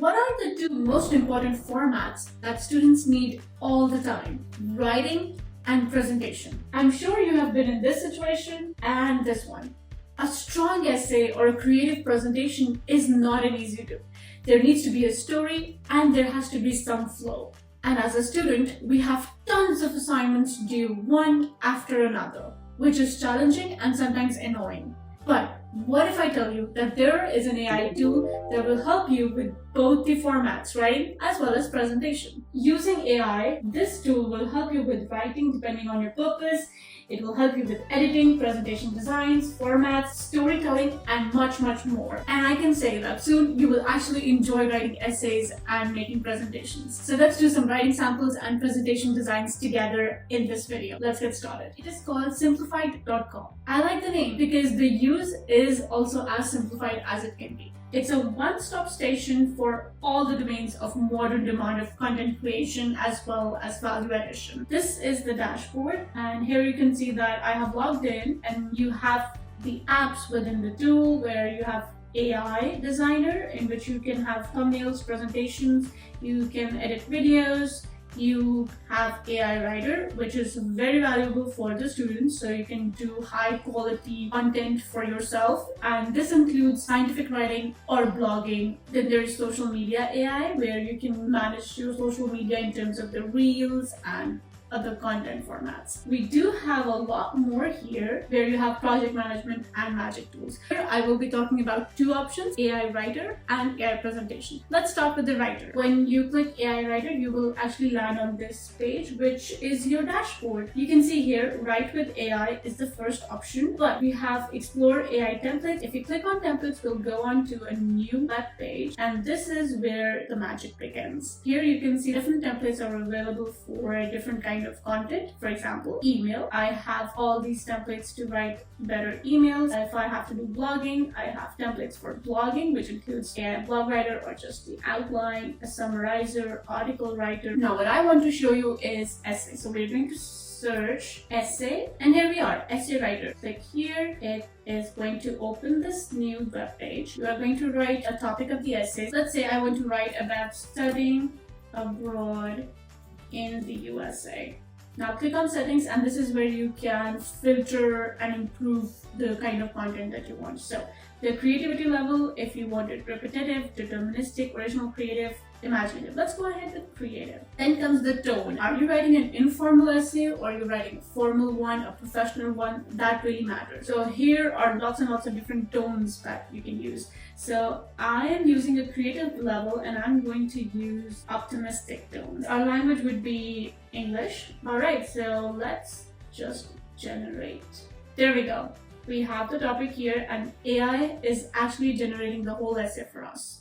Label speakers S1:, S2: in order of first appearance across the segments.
S1: What are the two most important formats that students need all the time? Writing and presentation. I'm sure you have been in this situation and this one. A strong essay or a creative presentation is not an easy do. There needs to be a story and there has to be some flow. And as a student, we have tons of assignments due one after another, which is challenging and sometimes annoying. But what if I tell you that there is an AI tool that will help you with both the formats, writing as well as presentation? Using AI, this tool will help you with writing depending on your purpose. It will help you with editing, presentation designs, formats, storytelling, and much more. And I can say that soon you will actually enjoy writing essays and making presentations. So let's do some writing samples and presentation designs together in this video. Let's get started. It is called simplified.com. I like the name because the use is also as simplified as it can be. It's a one-stop station for all the domains of modern demand of content creation as well as value addition. This is the dashboard, and here you can see that I have logged in, and you have the apps within the tool where you have AI designer, in which you can have thumbnails, presentations, you can edit videos. You have AI writer, which is very valuable for the students, so you can do high quality content for yourself, and this includes scientific writing or blogging. Then there is social media AI, where you can manage your social media in terms of the reels and other content formats. We do have a lot more here where you have project management and magic tools. Here I will be talking about two options, AI writer and AI presentation. Let's start with the writer. When you click AI writer, you will actually land on this page, which is your dashboard. You can see here, write with AI is the first option, but we have explore AI templates. If you click on templates, we'll go on to a new web page, and this is where the magic begins. Here you can see different templates are available for a different kind of content. For example, email. I have all these templates to write better emails. If I have to do blogging, I have templates for blogging, which includes a blog writer or just the outline, a summarizer, article writer. Now what I want to show you is essay. So we're going to search essay, and here we are, essay writer. Click here. It is going to open this new web page. You are going to write a topic of the essay. Let's say I want to write about studying abroad in the USA. Now click on settings, and this is where you can filter and improve the kind of content that you want. So the creativity level, if you want it repetitive, deterministic, original, creative, imaginative. Let's go ahead with creative. Then comes the tone. Are you writing an informal essay or are you writing a formal one, a professional one? That really matters. So here are lots and lots of different tones that you can use. So I am using a creative level, and I'm going to use optimistic tones. Our language would be English. Alright, so let's just generate. There we go. We have the topic here, and AI is actually generating the whole essay for us.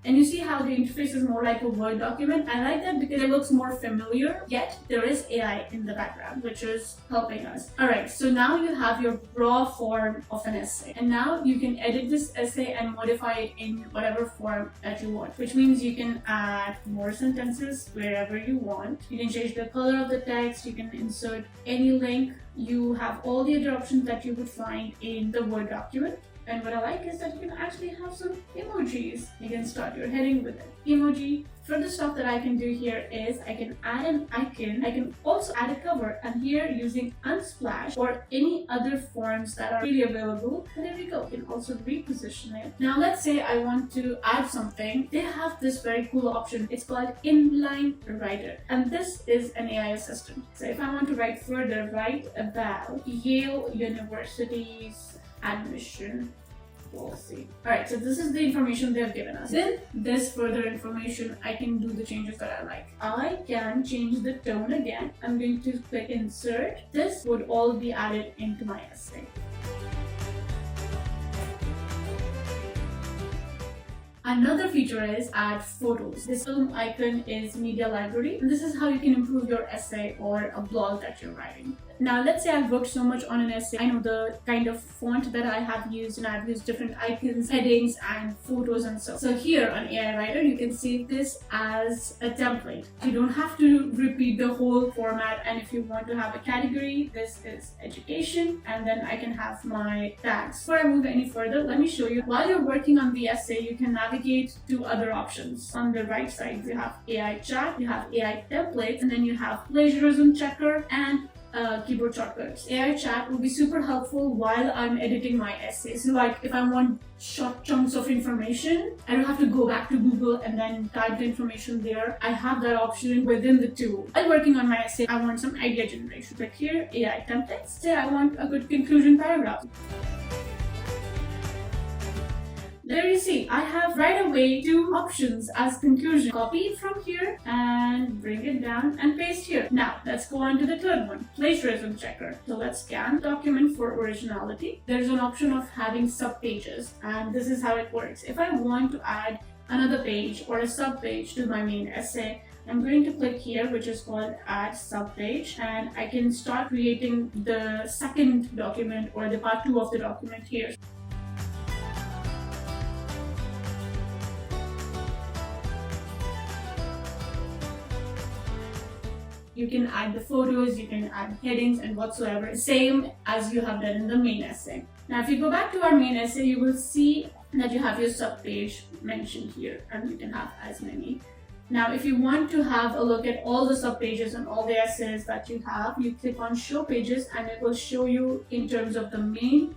S1: And you see how the interface is more like a Word document. I like that because it looks more familiar, yet there is AI in the background, which is helping us. Alright, so now you have your raw form of an essay. And now you can edit this essay and modify it in whatever form that you want, which means you can add more sentences wherever you want. You can change the color of the text, you can insert any link. You have all the other options that you would find in the Word document. And what I like is that you can actually have some emojis. You can start your heading with an emoji. Further stuff that I can do here is I can add an icon. I can also add a cover, and here using Unsplash or any other forms that are really available. And there we go. You can also reposition it. Now let's say I want to add something. They have this very cool option. It's called Inline Writer, and this is an AI assistant. So if I want to write further, write about Yale University's admission policy. Alright, so this is the information they have given us. Then this further information, I can do the changes that I like. I can change the tone again. I'm going to click insert. This would all be added into my essay. Another feature is add photos. This film icon is media library, and this is how you can improve your essay or a blog that you're writing. Now let's say I've worked so much on an essay. I know the kind of font that I have used, and I've used different icons, headings, and photos and so. So here on AI Writer, you can save this as a template. You don't have to repeat the whole format, and if you want to have a category, this is education, and then I can have my tags. Before I move any further, let me show you. While you're working on the essay, you can navigate to other options. On the right side, you have AI chat, you have AI templates, and then you have plagiarism checker and keyboard shortcuts. AI chat will be super helpful while I'm editing my essays. So like if I want short chunks of information, I don't have to go back to Google and then type the information there. I have that option within the tool. While working on my essay, I want some idea generation. Click here, AI templates. Say I want a good conclusion paragraph. There you see, I have right away two options as conclusion. Copy it from here and bring it down and paste here. Now, let's go on to the third one, plagiarism checker. So let's scan document for originality. There's an option of having sub-pages, and this is how it works. If I want to add another page or a sub-page to my main essay, I'm going to click here, which is called Add Subpage, and I can start creating the second document or the part 2 of the document here. You can add the photos, you can add headings and whatsoever, same as you have done in the main essay. Now, if you go back to our main essay, you will see that you have your subpage mentioned here, and you can have as many. Now, if you want to have a look at all the subpages and all the essays that you have, you click on Show Pages, and it will show you in terms of the main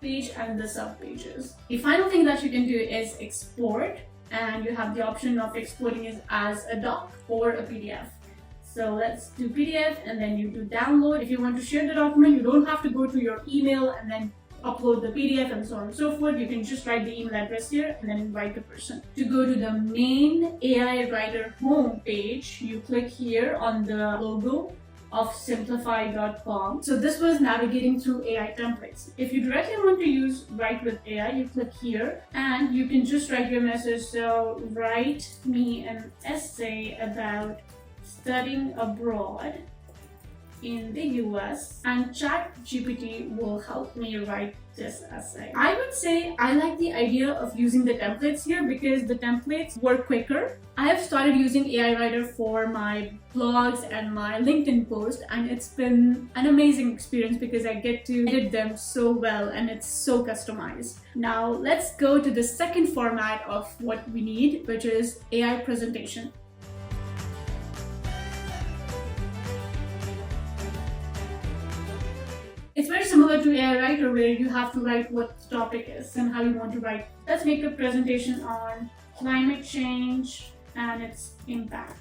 S1: page and the subpages. The final thing that you can do is export, and you have the option of exporting it as a doc or a PDF. So let's do PDF, and then you do download. If you want to share the document, you don't have to go to your email and then upload the PDF and so on and so forth. You can just write the email address here and then invite the person. To go to the main AI Writer home page, you click here on the logo of simplified.com. So this was navigating through AI templates. If you directly want to use Write with AI, you click here and you can just write your message. So write me an essay about studying abroad in the US, and ChatGPT will help me write this essay. I would say I like the idea of using the templates here because the templates work quicker. I have started using AI Writer for my blogs and my LinkedIn posts, and it's been an amazing experience because I get to edit them so well and it's so customized. Now let's go to the second format of what we need, which is AI presentation. It's very similar to AI Writer where you have to write what the topic is and how you want to write. Let's make a presentation on climate change and its impact.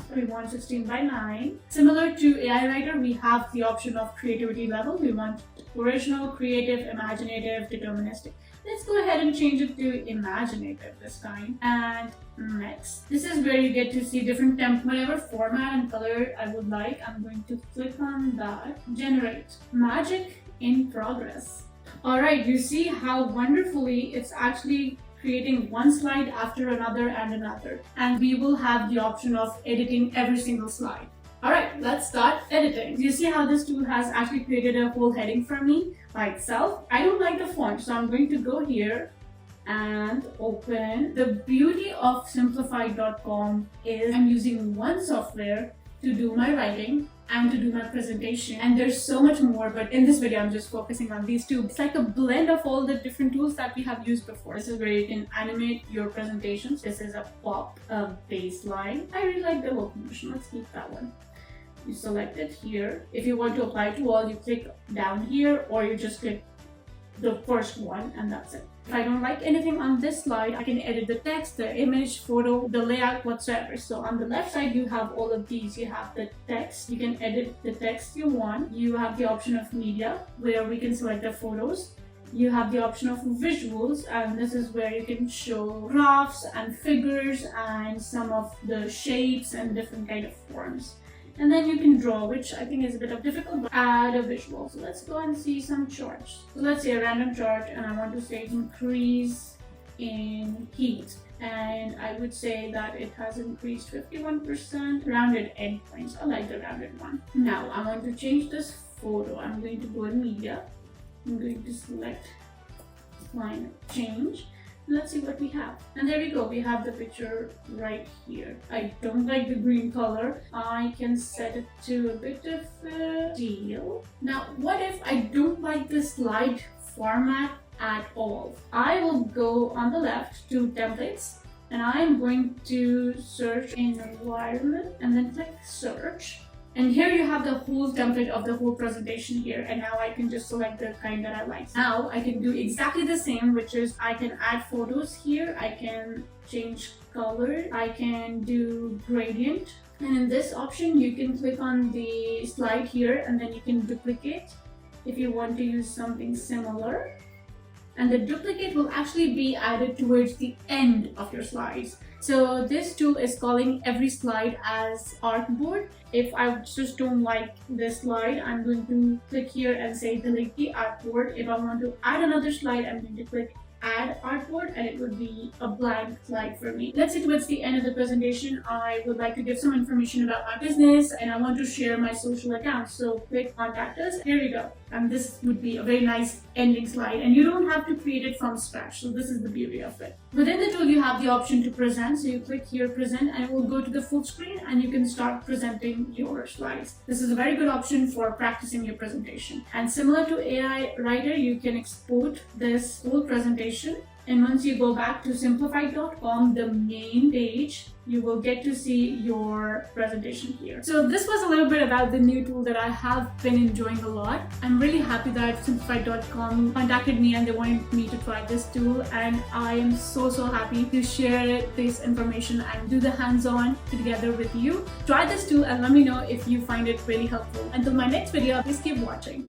S1: So we want 16 by 9. Similar to AI Writer, we have the option of creativity level. We want original, creative, imaginative, deterministic. Let's go ahead and change it to imaginative this time. And next. This is where you get to see different templates, whatever format and color I would like. I'm going to click on that. Generate. Magic in progress. Alright, you see how wonderfully it's actually creating one slide after another and another. And we will have the option of editing every single slide. Alright, let's start editing. You see how this tool has actually created a whole heading for me by itself. I don't like the font, so I'm going to go here and open. The beauty of simplified.com is I'm using one software to do my writing and to do my presentation, and there's so much more, but in this video I'm just focusing on these two. It's like a blend of all the different tools that we have used before. This is where you can animate your presentations. This is a pop baseline. I really like the locomotion. Let's keep that one. You select it here. If you want to apply to all, you click down here, or you just click the first one and that's it. If I don't like anything on this slide, I can edit the text, the image, photo, the layout, whatsoever. So on the left side, you have all of these. You have the text. You can edit the text you want. You have the option of media, where we can select the photos. You have the option of visuals, and this is where you can show graphs and figures and some of the shapes and different kind of forms. And then you can draw, which I think is a bit of difficult, but add a visual. So let's go and see some charts. So let's say a random chart, and I want to say increase in heat. And I would say that it has increased 51%. Rounded endpoints. I like the rounded one. Now I want to change this photo. I'm going to go in media. I'm going to select line change. Let's see what we have. And there we go. We have the picture right here. I don't like the green color. I can set it to a bit of a teal. Now, what if I don't like the slide format at all? I will go on the left to templates, and I'm going to search environment and then click search. And here you have the whole template of the whole presentation here, and now I can just select the kind that I like. Now I can do exactly the same, which is I can add photos here, I can change color, I can do gradient, and in this option you can click on the slide here and then you can duplicate if you want to use something similar. And the duplicate will actually be added towards the end of your slides. So this tool is calling every slide as artboard. If I just don't like this slide, I'm going to click here and say delete the artboard. If I want to add another slide, I'm going to click add artboard, and it would be a blank slide for me. Let's say towards the end of the presentation, I would like to give some information about my business and I want to share my social accounts. So click contact us. Here we go. And this would be a very nice ending slide, and you don't have to create it from scratch. So this is the beauty of it. Within the tool, you have the option to present. So you click here, present, and it will go to the full screen and you can start presenting your slides. This is a very good option for practicing your presentation. And similar to AI Writer, you can export this whole presentation. And once you go back to simplified.com, the main page, you will get to see your presentation here. So this was a little bit about the new tool that I have been enjoying a lot. I'm really happy that simplified.com contacted me and they wanted me to try this tool, and I am so happy to share this information and do the hands-on together with you. Try this tool and let me know if you find it really helpful. Until my next video, please keep watching.